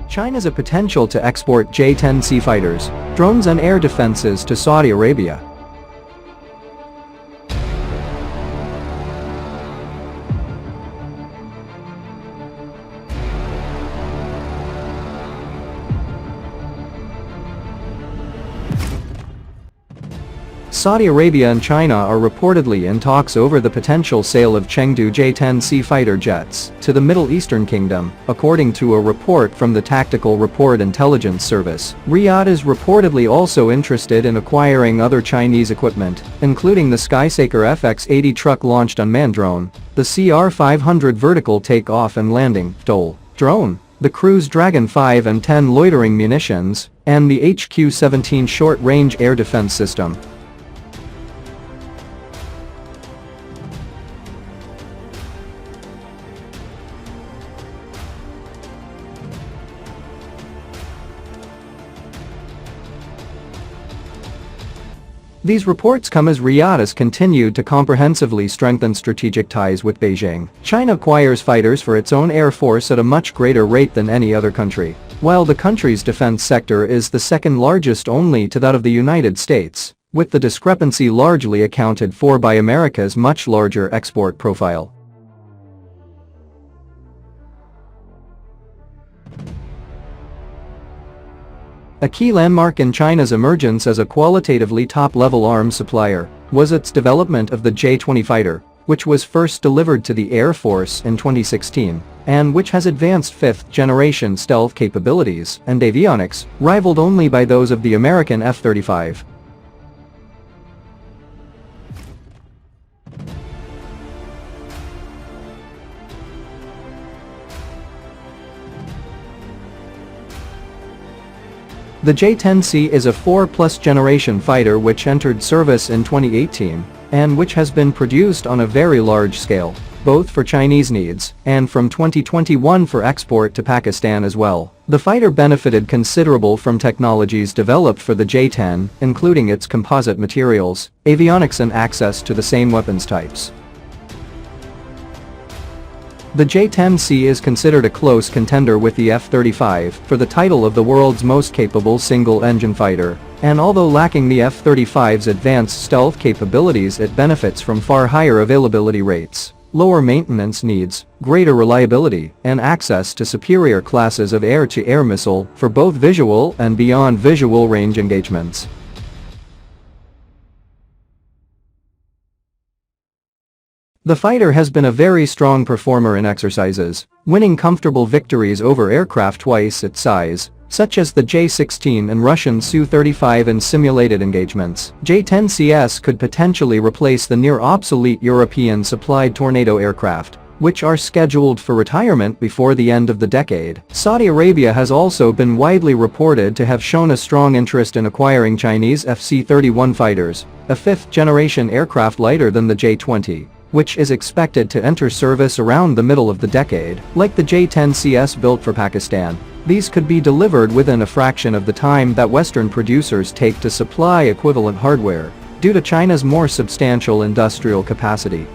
China's a potential to export J-10C fighters, drones and air defenses to Saudi Arabia. Saudi Arabia and China are reportedly in talks over the potential sale of Chengdu J-10C fighter jets to the Middle Eastern Kingdom, according to a report from the Tactical Report Intelligence Service. Riyadh is reportedly also interested in acquiring other Chinese equipment, including the Skysaker FX-80 truck-launched unmanned drone, the CR-500 vertical take-off and landing (TOL) drone, the Cruise Dragon 5 and 10 loitering munitions, and the HQ-17 short-range air defense system. These reports come as Riyadh has continued to comprehensively strengthen strategic ties with Beijing. China acquires fighters for its own air force at a much greater rate than any other country. While the country's defense sector is the second largest only to that of the United States, with the discrepancy largely accounted for by America's much larger export profile. A key landmark in China's emergence as a qualitatively top-level arms supplier was its development of the J-20 fighter, which was first delivered to the Air Force in 2016, and which has advanced fifth-generation stealth capabilities and avionics, rivaled only by those of the American F-35. The J-10C is a 4+ generation fighter which entered service in 2018 and which has been produced on a very large scale, both for Chinese needs and from 2021 for export to Pakistan as well. The fighter benefited considerable from technologies developed for the J-10, including its composite materials, avionics and access to the same weapons types. The J-10C is considered a close contender with the F-35 for the title of the world's most capable single-engine fighter, and although lacking the F-35's advanced stealth capabilities, it benefits from far higher availability rates, lower maintenance needs, greater reliability, and access to superior classes of air-to-air missile for both visual and beyond visual range engagements. The fighter has been a very strong performer in exercises, winning comfortable victories over aircraft twice its size, such as the J-16 and Russian Su-35 in simulated engagements. J-10CS could potentially replace the near-obsolete European-supplied Tornado aircraft, which are scheduled for retirement before the end of the decade. Saudi Arabia has also been widely reported to have shown a strong interest in acquiring Chinese FC-31 fighters, a fifth-generation aircraft lighter than the J-20, which is expected to enter service around the middle of the decade. Like the J-10CS built for Pakistan, these could be delivered within a fraction of the time that Western producers take to supply equivalent hardware, due to China's more substantial industrial capacity.